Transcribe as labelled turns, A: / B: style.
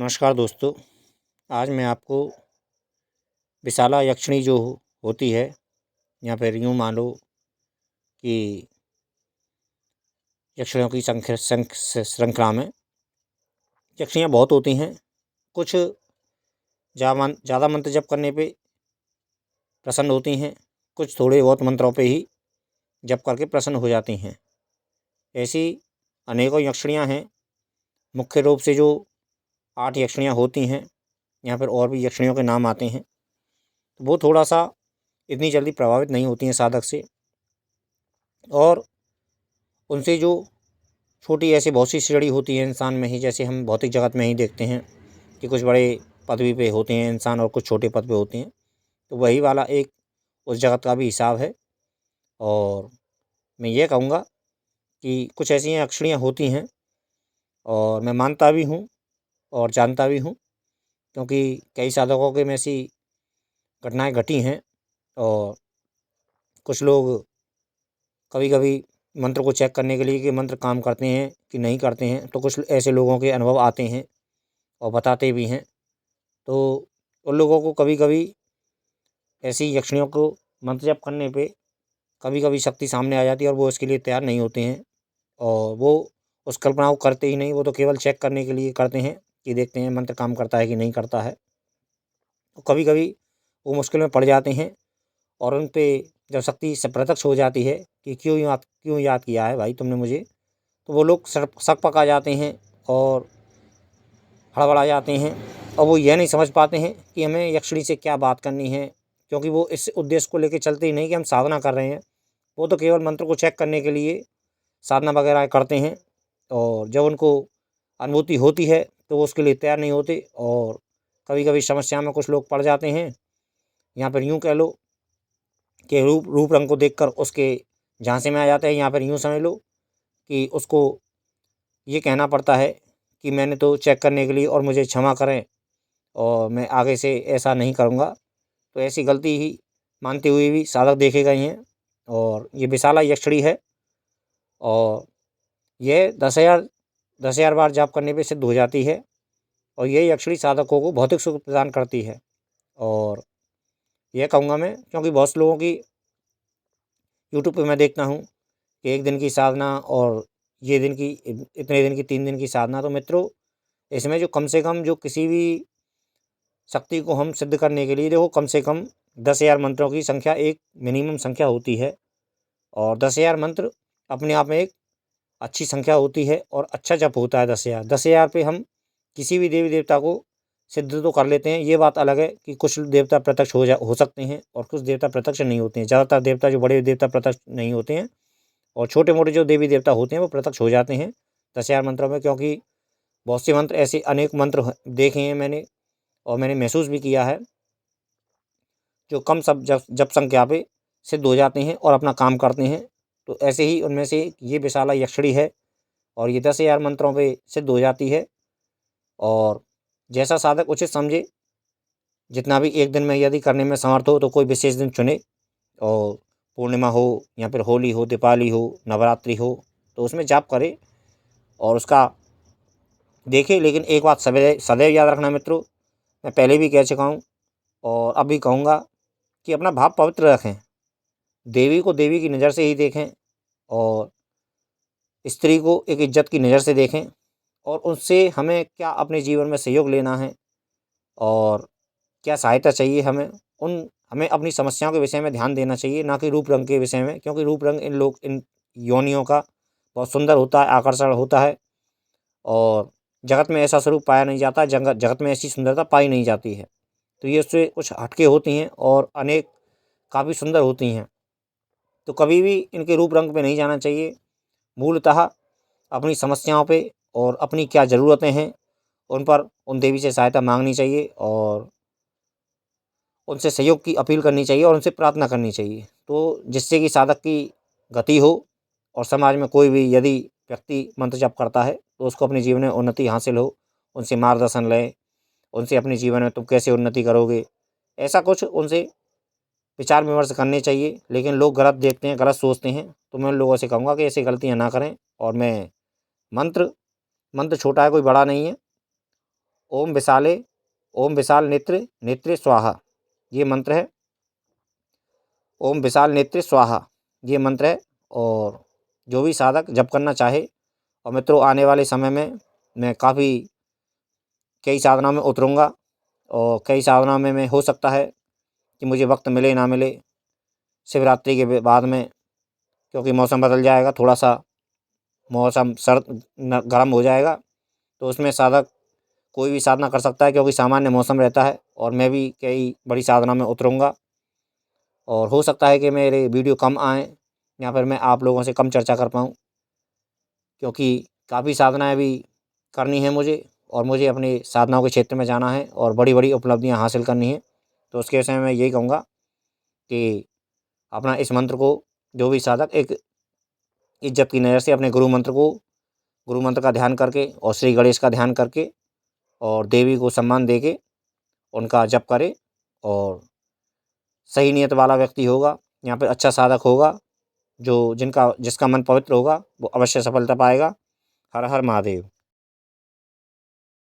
A: नमस्कार दोस्तों। आज मैं आपको विशाला यक्षिणी जो होती है या फिर यूँ मान लो कि यक्षिणियों की श्रृंखला में यक्षिणियाँ बहुत होती हैं। कुछ ज़्यादा मंत्र जप करने पे प्रसन्न होती हैं, कुछ थोड़े बहुत मंत्रों पे ही जप करके प्रसन्न हो जाती हैं। ऐसी अनेकों यक्षिणियाँ हैं। मुख्य रूप से जो 8 यक्षिणियाँ होती हैं या फिर और भी यक्षिणियों के नाम आते हैं, तो वो थोड़ा सा इतनी जल्दी प्रभावित नहीं होती हैं साधक से, और उनसे जो छोटी ऐसी बहुत सी श्रेणी होती है इंसान में ही, जैसे हम भौतिक जगत में ही देखते हैं कि कुछ बड़े पदवी पे होते हैं इंसान और कुछ छोटे पद पे होते हैं, तो वही वाला एक उस जगत का भी हिसाब है। और मैं ये कहूँगा कि कुछ ऐसी यक्षिणियाँ होती हैं और मैं मानता भी हूँ और जानता भी हूँ, क्योंकि कई साधकों के में ऐसी घटनाएँ घटी हैं। और कुछ लोग कभी कभी मंत्र को चेक करने के लिए कि मंत्र काम करते हैं कि नहीं करते हैं, तो कुछ ऐसे लोगों के अनुभव आते हैं और बताते भी हैं। तो उन लोगों को कभी कभी ऐसी यक्षिणियों को मंत्र जप करने पे कभी कभी शक्ति सामने आ जाती है और वो इसके लिए तैयार नहीं होते हैं, और वो उस कल्पना को करते ही नहीं, वो तो केवल चेक करने के लिए करते हैं कि देखते हैं मंत्र काम करता है कि नहीं करता है। तो कभी कभी वो मुश्किल में पड़ जाते हैं, और उन पे जब शक्ति से प्रत्यक्ष हो जाती है कि क्यों याद किया है भाई तुमने मुझे, तो वो लोग शक पका जाते हैं और हड़बड़ा जाते हैं, और वो यह नहीं समझ पाते हैं कि हमें यक्षिणी से क्या बात करनी है, क्योंकि वो इस उद्देश्य को लेकर चलते ही नहीं कि हम साधना कर रहे हैं। वो तो केवल मंत्र को चेक करने के लिए साधना वगैरह करते हैं, और जब उनको अनुभूति होती है तो वो उसके लिए तैयार नहीं होते, और कभी कभी समस्या में कुछ लोग पड़ जाते हैं। यहाँ पर यूँ कह लो कि रूप रंग को देखकर उसके झांसे में आ जाते हैं। यहाँ पर यूँ समझ लो कि उसको ये कहना पड़ता है कि मैंने तो चेक करने के लिए और मुझे क्षमा करें, और मैं आगे से ऐसा नहीं करूँगा। तो ऐसी गलती ही मानते हुए भी साधक देखे गए हैं, और ये विशाला यक्षिणी है, और यह 10,000 बार जाप करने पे सिद्ध हो जाती है। और ये यक्षिणी साधकों को भौतिक सुख प्रदान करती है। और यह कहूँगा मैं, क्योंकि बहुत से लोगों की यूट्यूब पे मैं देखता हूँ कि एक दिन की साधना और ये दिन की इतने दिन की 3 दिन की साधना। तो मित्रों, इसमें जो कम से कम जो किसी भी शक्ति को हम सिद्ध करने के लिए, देखो कम से कम 10,000 मंत्रों की संख्या एक मिनिमम संख्या होती है, और 10,000 मंत्र अपने आप में एक अच्छी संख्या होती है और अच्छा जप होता है। 10,000 पे हम किसी भी देवी देवता को सिद्ध तो कर लेते हैं। ये बात अलग है कि कुछ देवता प्रत्यक्ष हो सकते हैं और कुछ देवता प्रत्यक्ष नहीं होते हैं। ज़्यादातर देवता जो बड़े देवता प्रत्यक्ष नहीं होते हैं, और छोटे मोटे जो देवी देवता होते हैं वो प्रत्यक्ष हो जाते हैं 10,000 मंत्रों में। क्योंकि बहुत से मंत्र ऐसे अनेक मंत्र देखे हैं मैंने, और मैंने महसूस भी किया है, जो कम सब जप संख्या पे सिद्ध हो जाते हैं और अपना काम करते हैं। तो ऐसे ही उनमें से ये विशाला यक्षिणी है, और ये 10,000 मंत्रों पे सिद्ध हो जाती है। और जैसा साधक उचित समझे, जितना भी एक दिन में यदि करने में समर्थ हो, तो कोई विशेष दिन चुने, और पूर्णिमा हो या फिर होली हो, दीपावली हो, नवरात्रि हो, तो उसमें जाप करे और उसका देखे। लेकिन एक बात सदैव याद रखना मित्रों, मैं पहले भी कह चुका हूँ और अब भी कहूँगा, कि अपना भाव पवित्र रखें। देवी को देवी की नज़र से ही देखें, और स्त्री को एक इज्जत की नज़र से देखें, और उससे हमें क्या अपने जीवन में सहयोग लेना है और क्या सहायता चाहिए हमें अपनी समस्याओं के विषय में ध्यान देना चाहिए, ना कि रूप रंग के विषय में। क्योंकि रूप रंग इन योनियों का बहुत सुंदर होता है, आकर्षण होता है, और जगत में ऐसा स्वरूप पाया नहीं जाता, जगत में ऐसी सुंदरता पाई नहीं जाती है। तो ये उससे कुछ हटके होती हैं और अनेक काफ़ी सुंदर होती हैं। तो कभी भी इनके रूप रंग पे नहीं जाना चाहिए। मूलतः अपनी समस्याओं पे और अपनी क्या ज़रूरतें हैं उन पर उन देवी से सहायता मांगनी चाहिए, और उनसे सहयोग की अपील करनी चाहिए, और उनसे प्रार्थना करनी चाहिए। तो जिससे कि साधक की गति हो, और समाज में कोई भी यदि व्यक्ति मंत्र जप करता है तो उसको अपने जीवन में उन्नति हासिल हो। उनसे मार्गदर्शन लें, उनसे अपने जीवन में तुम कैसे उन्नति करोगे, ऐसा कुछ उनसे विचार विमर्श करने चाहिए। लेकिन लोग गलत देखते हैं, गलत सोचते हैं, तो मैं उन लोगों से कहूँगा कि ऐसी गलतियाँ ना करें। और मैं मंत्र मंत्र छोटा है, कोई बड़ा नहीं है, ओम विशाल नेत्र नेत्रे स्वाहा, ये मंत्र है। ओम विशाल नेत्रे स्वाहा, ये मंत्र है। और जो भी साधक जप करना चाहे, और मित्रों आने वाले समय में मैं काफ़ी कई साधना में उतरूँगा, और कई साधना में मैं हो सकता है कि मुझे वक्त मिले ना मिले शिवरात्रि के बाद में, क्योंकि मौसम बदल जाएगा, थोड़ा सा मौसम सर्द गर्म हो जाएगा, तो उसमें साधक कोई भी साधना कर सकता है, क्योंकि सामान्य मौसम रहता है। और मैं भी कई बड़ी साधना में उतरूँगा, और हो सकता है कि मेरे वीडियो कम आएँ, या फिर मैं आप लोगों से कम चर्चा कर पाऊँ, क्योंकि काफ़ी साधनाएँ भी करनी है मुझे, और मुझे अपनी साधनाओं के क्षेत्र में जाना है और बड़ी बड़ी उपलब्धियाँ हासिल करनी है। तो उसके विषय में मैं यही कहूँगा कि अपना इस मंत्र को जो भी साधक एक इज्जत की नज़र से अपने गुरु मंत्र का ध्यान करके, और श्री गणेश का ध्यान करके, और देवी को सम्मान देके उनका जप करे, और सही नियत वाला व्यक्ति होगा या फिर अच्छा साधक होगा, जो जिसका मन पवित्र होगा, वो अवश्य सफलता पाएगा। हर हर महादेव।